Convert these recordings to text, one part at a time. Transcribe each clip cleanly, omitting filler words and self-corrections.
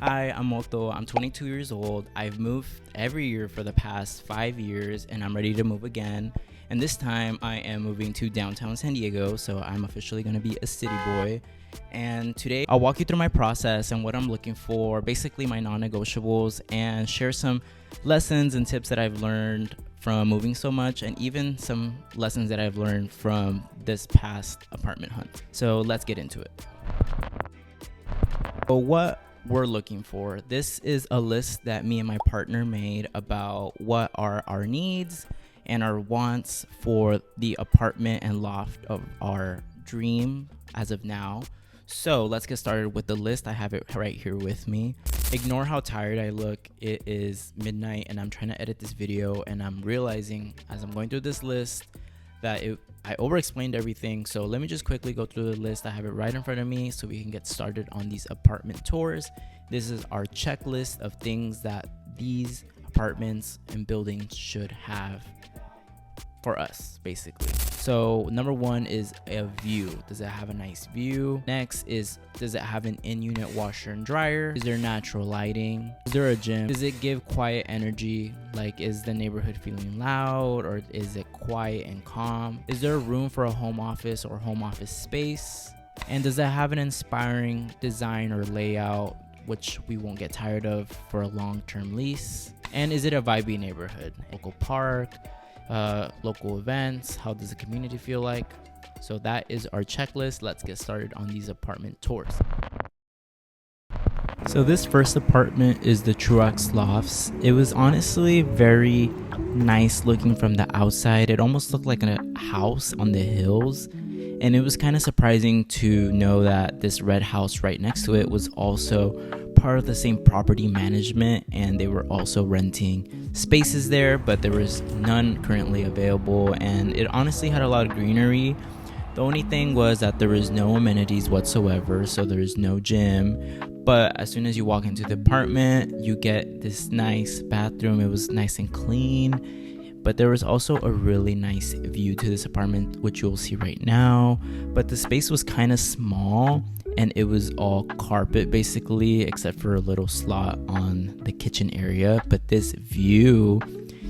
Hi, I'm Moto. I'm 22 years old. I've moved every year for the past 5 years and I'm ready to move again. And this time I am moving to downtown San Diego, so I'm officially going to be a city boy. And today I'll walk you through my process and what I'm looking for, basically my non-negotiables, and share some lessons and tips that I've learned from moving so much, and even some lessons that I've learned from this past apartment hunt. So let's get into it. So what we're looking for. This is a list that me and my partner made about what are our needs and our wants for the apartment and loft of our dream as of now. So let's get started with the list. I have it right here with me. Ignore how tired I look. It is midnight and I'm trying to edit this video, and I'm realizing as I'm going through this list that I over-explained everything. So let me just quickly go through the list. I have it right in front of me so we can get started on these apartment tours. This is our checklist of things that these apartments and buildings should have for us, basically. So number one is a view. Does it have a nice view? Next is, does it have an in-unit washer and dryer? Is there natural lighting? Is there a gym? Does it give quiet energy? Like, is the neighborhood feeling loud, or is it quiet and calm? Is there room for a home office or home office space? And does it have an inspiring design or layout, which we won't get tired of for a long-term lease? And is it a vibey neighborhood? Local park, local events, how does the community feel like? So that is our checklist. Let's get started on these apartment tours. So this first apartment is the Truax Lofts. It was honestly very nice looking from the outside. It almost looked like a house on the hills, and it was kind of surprising to know that this red house right next to it was also part of the same property management, and they were also renting spaces there, but there was none currently available, and it honestly had a lot of greenery. The only thing was that there was no amenities whatsoever, so there is no gym. But as soon as you walk into the apartment, you get this nice bathroom. It was nice and clean, but there was also a really nice view to this apartment, which you'll see right now. But the space was kind of small, and it was all carpet basically, except for a little slot on the kitchen area. But this view,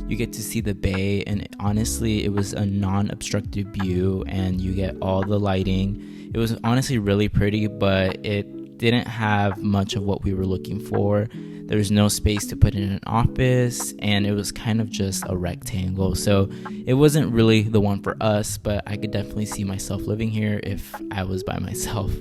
you get to see the bay, and honestly it was a non-obstructive view, and you get all the lighting. It was honestly really pretty, but it didn't have much of what we were looking for. There was no space to put in an office, and it was kind of just a rectangle, so it wasn't really the one for us, but I could definitely see myself living here if I was by myself.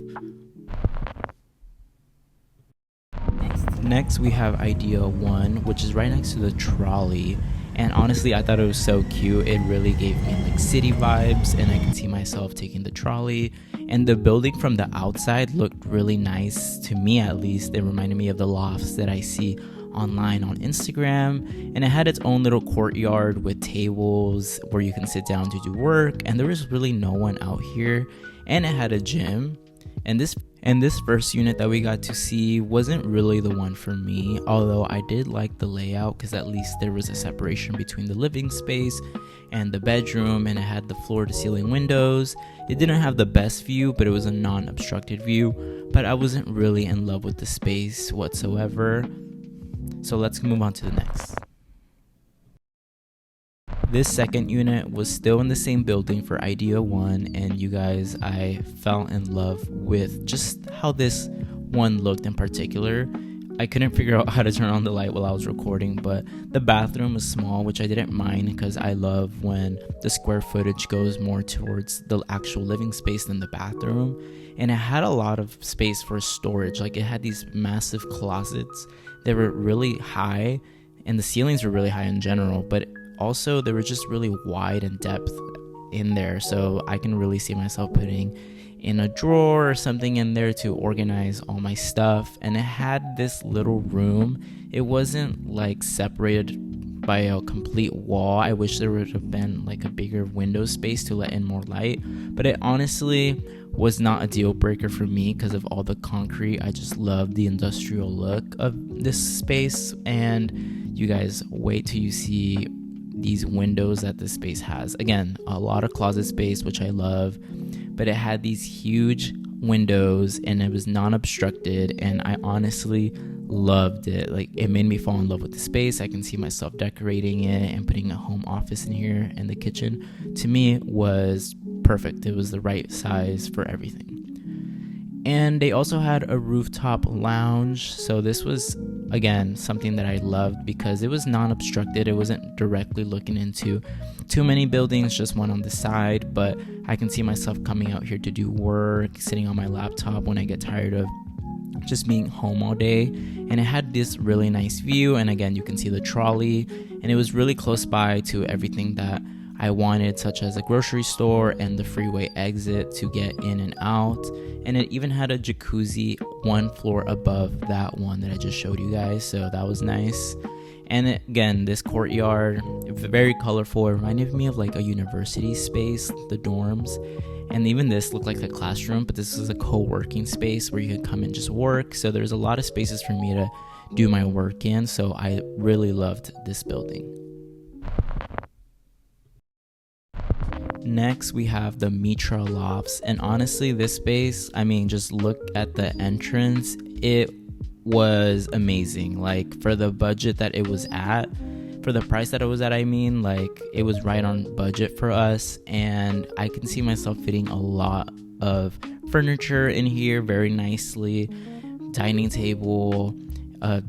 Next we have Idea 1, which is right next to the trolley, and honestly I thought it was so cute. It really gave me like city vibes, and I could see myself taking the trolley. And the building from the outside looked really nice, to me at least. It reminded me of the lofts that I see online on Instagram, and it had its own little courtyard with tables where you can sit down to do work, and there was really no one out here. And it had a gym, and this first unit that we got to see wasn't really the one for me, although I did like the layout because at least there was a separation between the living space and the bedroom, and it had the floor to ceiling windows. It didn't have the best view, but it was a non-obstructed view, but I wasn't really in love with the space whatsoever. So let's move on to the next. This second unit was still in the same building for Idea 1, and you guys, I fell in love with just how this one looked in particular. I couldn't figure out how to turn on the light while I was recording, but the bathroom was small, which I didn't mind because I love when the square footage goes more towards the actual living space than the bathroom. And it had a lot of space for storage. Like, it had these massive closets. They were really high, and the ceilings were really high in general, but also they were just really wide in depth in there, so I can really see myself putting in a drawer or something in there to organize all my stuff. And it had this little room. It wasn't like separated by a complete wall. I wish there would have been like a bigger window space to let in more light, but it honestly was not a deal breaker for me because of all the concrete. I just love the industrial look of this space, and you guys, wait till you see these windows that this space has. Again, a lot of closet space, which I love, but it had these huge windows and it was non-obstructed, and I honestly loved it. Like, it made me fall in love with the space. I can see myself decorating it and putting a home office in here, and the kitchen to me was perfect. It was the right size for everything. And they also had a rooftop lounge. So this was, again, something that I loved because it was non-obstructed. It wasn't directly looking into too many buildings, just one on the side. But I can see myself coming out here to do work, sitting on my laptop when I get tired of just being home all day. And it had this really nice view. And again, you can see the trolley. And it was really close by to everything that I wanted, such as a grocery store and the freeway exit to get in and out. And it even had a jacuzzi one floor above that one that I just showed you guys, so that was nice. And again, this courtyard, very colorful. It reminded me of like a university space, the dorms. And even this looked like a classroom, but this is a co-working space where you could come and just work. So there's a lot of spaces for me to do my work in, so I really loved this building. Next, we have the Mitra Lofts, and honestly, this space, I mean, just look at the entrance. It was amazing. Like, for the budget that it was at, for the price that it was at, I mean, like, it was right on budget for us, and I can see myself fitting a lot of furniture in here very nicely. Dining table, a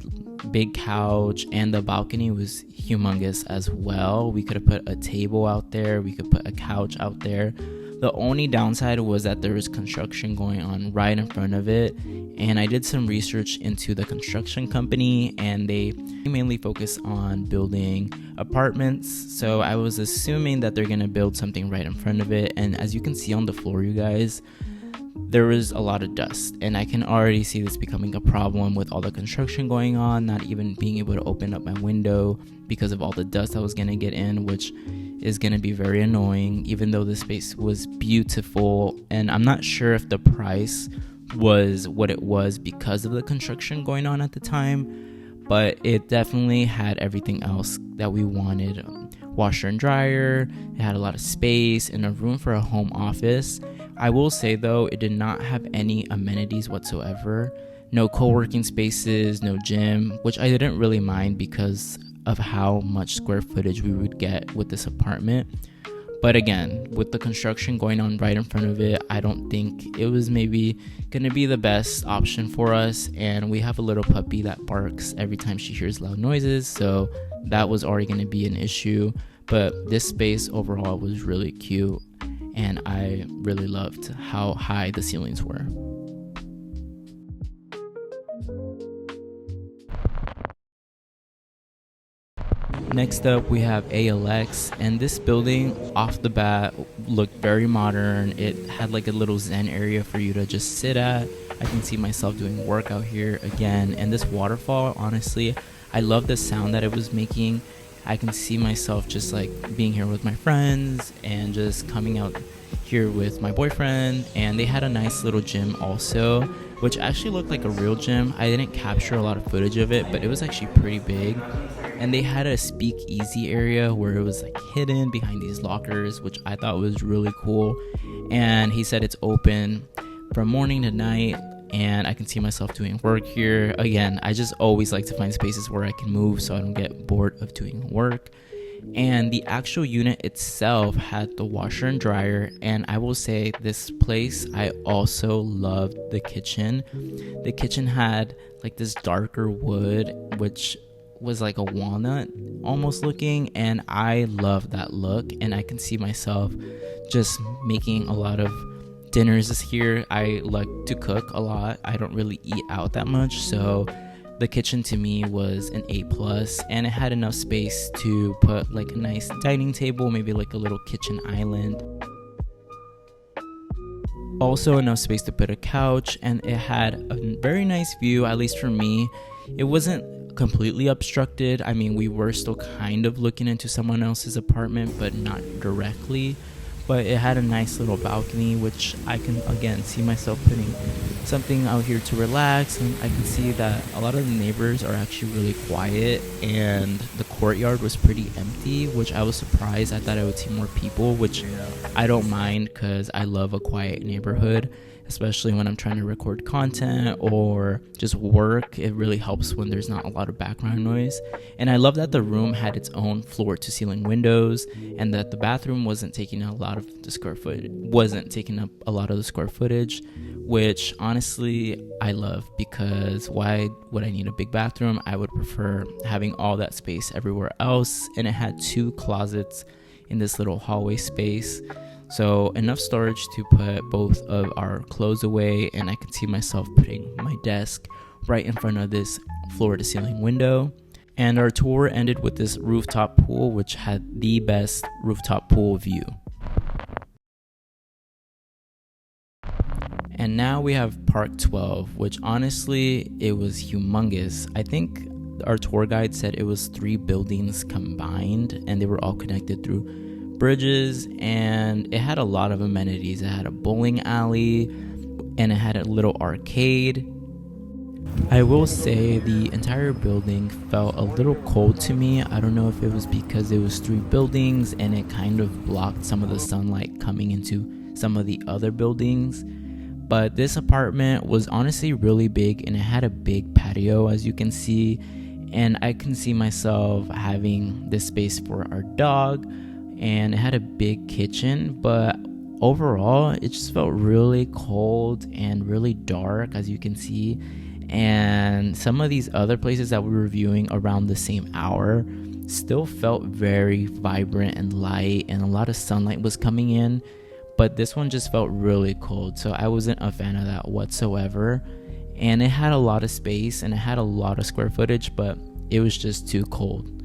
big couch, and the balcony was humongous as well. We could have put a table out there, we could put a couch out there. The only downside was that there was construction going on right in front of it, and I did some research into the construction company, and they mainly focus on building apartments, so I was assuming that they're gonna build something right in front of it. And as you can see on the floor, you guys, there was a lot of dust, and I can already see this becoming a problem with all the construction going on, not even being able to open up my window because of all the dust that was going to get in, which is going to be very annoying, even though the space was beautiful. And I'm not sure if the price was what it was because of the construction going on at the time, but it definitely had everything else that we wanted. Washer and dryer, it had a lot of space and a room for a home office. I will say though, it did not have any amenities whatsoever. No co-working spaces, no gym, which I didn't really mind because of how much square footage we would get with this apartment. But again, with the construction going on right in front of it, I don't think it was maybe gonna be the best option for us. And we have a little puppy that barks every time she hears loud noises, so that was already gonna be an issue. But this space overall was really cute, and I really loved how high the ceilings were. Next up, we have ALX, and this building off the bat looked very modern. It had like a little zen area for you to just sit at. I can see myself doing work out here again, and this waterfall, honestly, I love the sound that it was making. I can see myself just like being here with my friends and just coming out here with my boyfriend. And they had a nice little gym also, which actually looked like a real gym. I didn't capture a lot of footage of it, but it was actually pretty big. And they had a speakeasy area where it was like hidden behind these lockers, which I thought was really cool. And he said it's open from morning to night, and I can see myself doing work here. Again, I just always like to find spaces where I can move so I don't get bored of doing work. And the actual unit itself had the washer and dryer, and I will say this place, I also loved the kitchen. The kitchen had like this darker wood, which was like a walnut almost looking, and I love that look. And I can see myself just making a lot of dinners here. I like to cook a lot. I don't really eat out that much, so the kitchen to me was an A+, and it had enough space to put like a nice dining table, maybe like a little kitchen island. Also enough space to put a couch, and it had a very nice view, at least for me. It wasn't completely obstructed. I mean, we were still kind of looking into someone else's apartment, but not directly. But it had a nice little balcony, which I can again see myself putting something out here to relax. And I can see that a lot of the neighbors are actually really quiet, and the courtyard was pretty empty, which I was surprised. I thought I would see more people, which I don't mind because I love a quiet neighborhood. especially when I'm trying to record content or just work. It really helps when there's not a lot of background noise. And I love that the room had its own floor to ceiling windows, and that the bathroom wasn't taking up a lot of the square footage, which honestly I love, because why would I need a big bathroom? I would prefer having all that space everywhere else. And it had 2 closets in this little hallway space, so enough storage to put both of our clothes away, and I could see myself putting my desk right in front of this floor to ceiling window. And our tour ended with this rooftop pool, which had the best rooftop pool view. And now we have Park 12, which honestly, it was humongous. I think our tour guide said it was 3 buildings combined, and they were all connected through bridges, and it had a lot of amenities. It had a bowling alley, and it had a little arcade. I will say the entire building felt a little cold to me. I don't know if it was because it was 3 buildings and it kind of blocked some of the sunlight coming into some of the other buildings. But this apartment was honestly really big, and it had a big patio, as you can see, and I can see myself having this space for our dog, and it had a big kitchen. But overall, it just felt really cold and really dark, as you can see. And some of these other places that we were viewing around the same hour still felt very vibrant and light, and a lot of sunlight was coming in. But this one just felt really cold, so I wasn't a fan of that whatsoever. And it had a lot of space and it had a lot of square footage, but it was just too cold.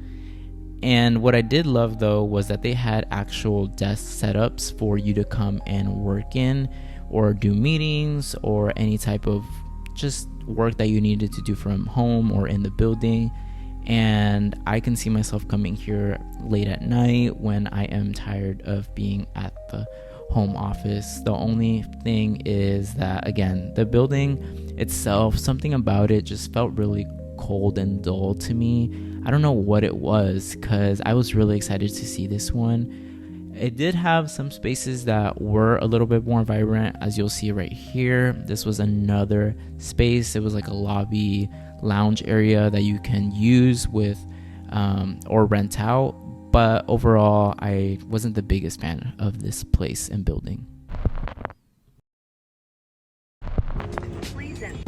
And what I did love though was that they had actual desk setups for you to come and work in, or do meetings, or any type of just work that you needed to do from home or in the building. And I can see myself coming here late at night when I am tired of being at the home office. The only thing is that, again, the building itself, something about it just felt really cold and dull to me. I don't know what it was, because I was really excited to see this one. It did have some spaces that were a little bit more vibrant, as you'll see right here. This was another space. It was like a lobby lounge area that you can use with or rent out. But overall, I wasn't the biggest fan of this place and building.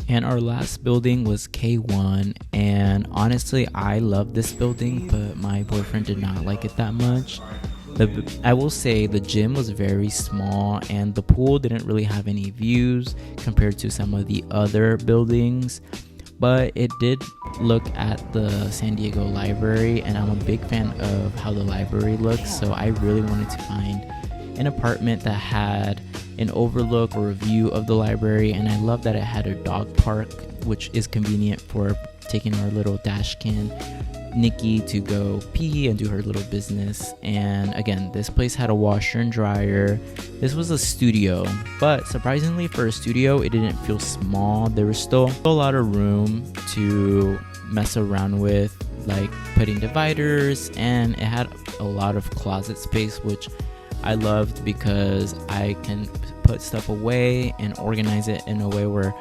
And our last building was K1, and honestly, I love this building, but my boyfriend did not like it that much. I will say the gym was very small, and the pool didn't really have any views compared to some of the other buildings. But it did look at the San Diego library, and I'm a big fan of how the library looks, so I really wanted to find an apartment that had an overlook or a view of the library. And I love that it had a dog park, which is convenient for taking our little dash can Nikki to go pee and do her little business. And again, this place had a washer and dryer. This was a studio, but surprisingly for a studio, it didn't feel small. There was still a lot of room to mess around with, like putting dividers, and it had a lot of closet space, which I loved because I can put stuff away and organize it in a way where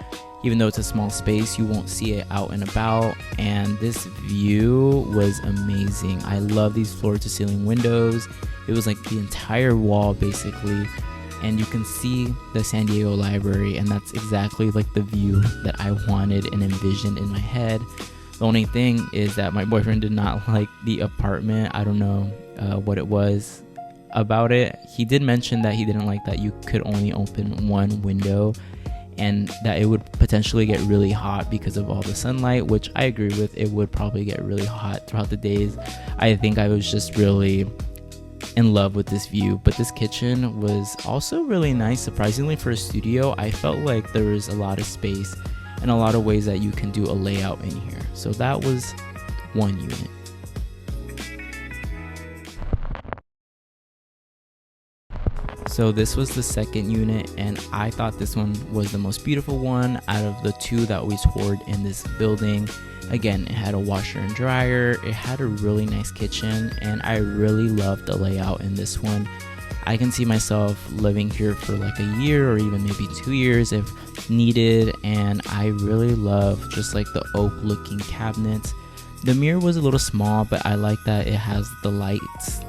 even though it's a small space, you won't see it out and about. And this view was amazing. I love these floor to ceiling windows. It was like the entire wall basically, and you can see the San Diego library, and that's exactly like the view that I wanted and envisioned in my head. The only thing is that my boyfriend did not like the apartment. I don't know what it was about it. He did mention that he didn't like that you could only open one window, and that it would potentially get really hot because of all the sunlight, which I agree with. It would probably get really hot throughout the days. I think I was just really in love with this view. But this kitchen was also really nice. Surprisingly for a studio, I felt like there was a lot of space and a lot of ways that you can do a layout in here. So that was one unit. So this was the second unit, and I thought this one was the most beautiful one out of the two that we toured in this building. Again, it had a washer and dryer, it had a really nice kitchen, and I really loved the layout in this one. I can see myself living here for like a year or even maybe 2 years if needed. And I really love just like the oak looking cabinets. The mirror was a little small, but I like that it has the lights,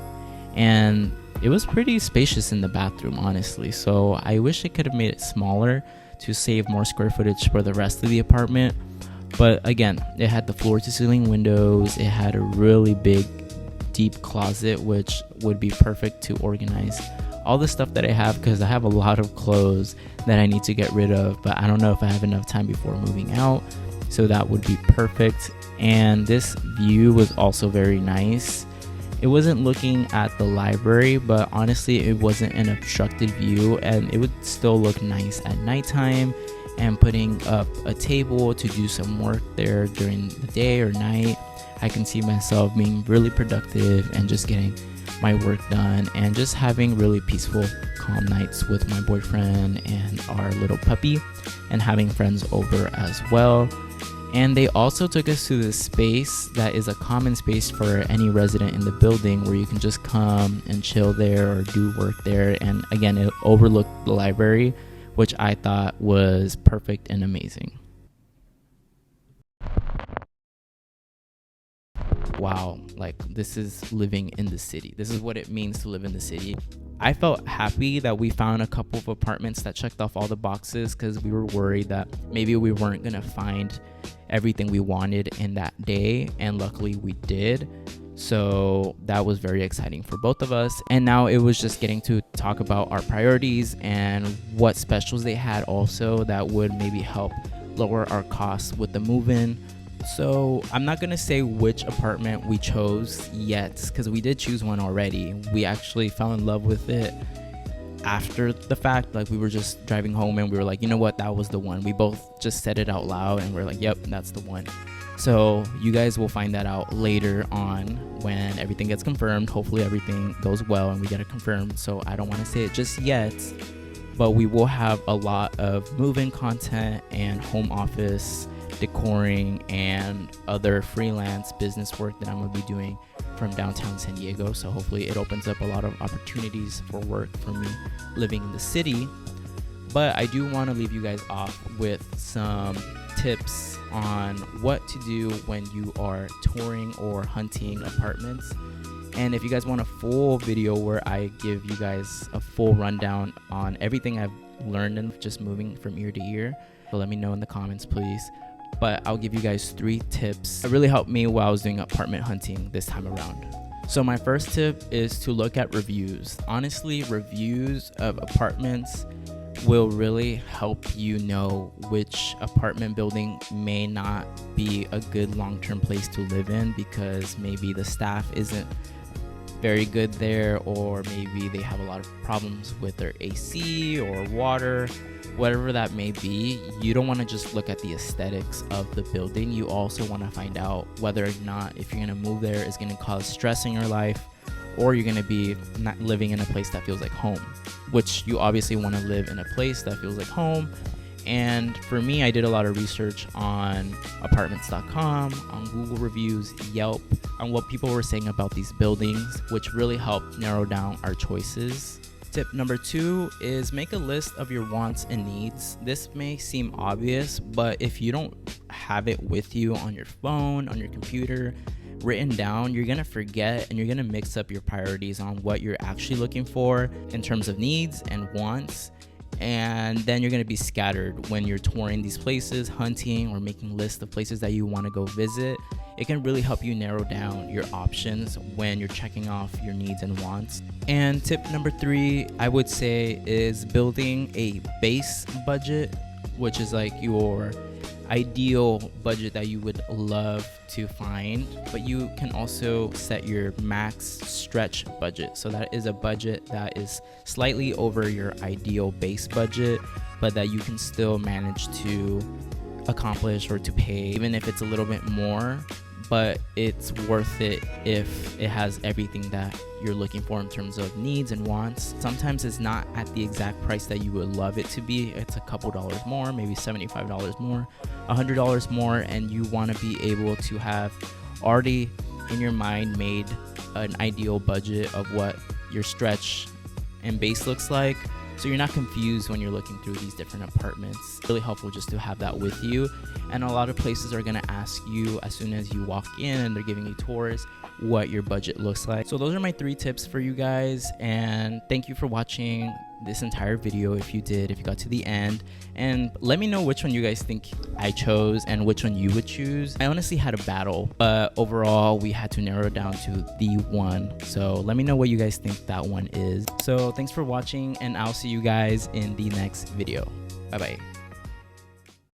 and it was pretty spacious in the bathroom, honestly. So I wish I could have made it smaller to save more square footage for the rest of the apartment. But again, it had the floor to ceiling windows. It had a really big, deep closet, which would be perfect to organize all the stuff that I have, because I have a lot of clothes that I need to get rid of, but I don't know if I have enough time before moving out. So that would be perfect. And this view was also very nice. It wasn't looking at the library, but honestly, it wasn't an obstructed view, and it would still look nice at nighttime. And putting up a table to do some work there during the day or night, I can see myself being really productive and just getting my work done and just having really peaceful, calm nights with my boyfriend and our little puppy, and having friends over as well. And they also took us to this space that is a common space for any resident in the building, where you can just come and chill there or do work there. And again, it overlooked the library, which I thought was perfect and amazing. Wow, like this is living in the city. This is what it means to live in the city. I felt happy that we found a couple of apartments that checked off all the boxes, because we were worried that maybe we weren't gonna find everything we wanted in that day, and luckily we did. So that was very exciting for both of us. And now it was just getting to talk about our priorities and what specials they had also that would maybe help lower our costs with the move-in. So I'm not gonna say which apartment we chose yet, because we did choose one already. We actually fell in love with it after the fact. Like, we were just driving home and we were like, you know what, that was the one. We both just said it out loud and we're like, yep, that's the one. So you guys will find that out later on when everything gets confirmed. Hopefully everything goes well and we get it confirmed. So I don't want to say it just yet, but we will have a lot of move-in content and home office decoring and other freelance business work that I'm gonna be doing from downtown San Diego. So hopefully it opens up a lot of opportunities for work for me living in the city. But I do want to leave you guys off with some tips on what to do when you are touring or hunting apartments. And if you guys want a full video where I give you guys a full rundown on everything I've learned in just moving from year to year, so let me know in the comments, please. But I'll give you guys 3 tips that really helped me while I was doing apartment hunting this time around. So my first tip is to look at reviews. Honestly, reviews of apartments will really help you know which apartment building may not be a good long-term place to live in, because maybe the staff isn't very good there, or maybe they have a lot of problems with their AC or water. Whatever that may be, you don't want to just look at the aesthetics of the building. You also want to find out whether or not, if you're going to move there, is going to cause stress in your life, or you're going to be not living in a place that feels like home, which you obviously want to live in a place that feels like home. And for me, I did a lot of research on apartments.com, on Google reviews, Yelp, on what people were saying about these buildings, which really helped narrow down our choices. Tip number 2 is make a list of your wants and needs. This may seem obvious, but if you don't have it with you on your phone, on your computer, written down, you're gonna forget and you're gonna mix up your priorities on what you're actually looking for in terms of needs and wants. And then you're gonna be scattered when you're touring these places, hunting, or making lists of places that you wanna go visit. It can really help you narrow down your options when you're checking off your needs and wants. And tip number 3, I would say, is building a base budget, which is like your ideal budget that you would love to find, but you can also set your max stretch budget. So that is a budget that is slightly over your ideal base budget, but that you can still manage to accomplish or to pay, even if it's a little bit more, but it's worth it if it has everything that you're looking for in terms of needs and wants. Sometimes it's not at the exact price that you would love it to be. It's a couple dollars more, maybe $75 more, $100 more, and you want to be able to have already in your mind made an ideal budget of what your stretch and base looks like, so you're not confused when you're looking through these different apartments. It's really helpful just to have that with you. And a lot of places are gonna ask you as soon as you walk in and they're giving you tours what your budget looks like. So those are my 3 tips for you guys, and thank you for watching this entire video if you got to the end, and let me know which one you guys think I chose and which one you would choose. I honestly had a battle, but overall we had to narrow it down to the one. So let me know what you guys think that one is. So thanks for watching, and I'll see you guys in the next video. Bye bye.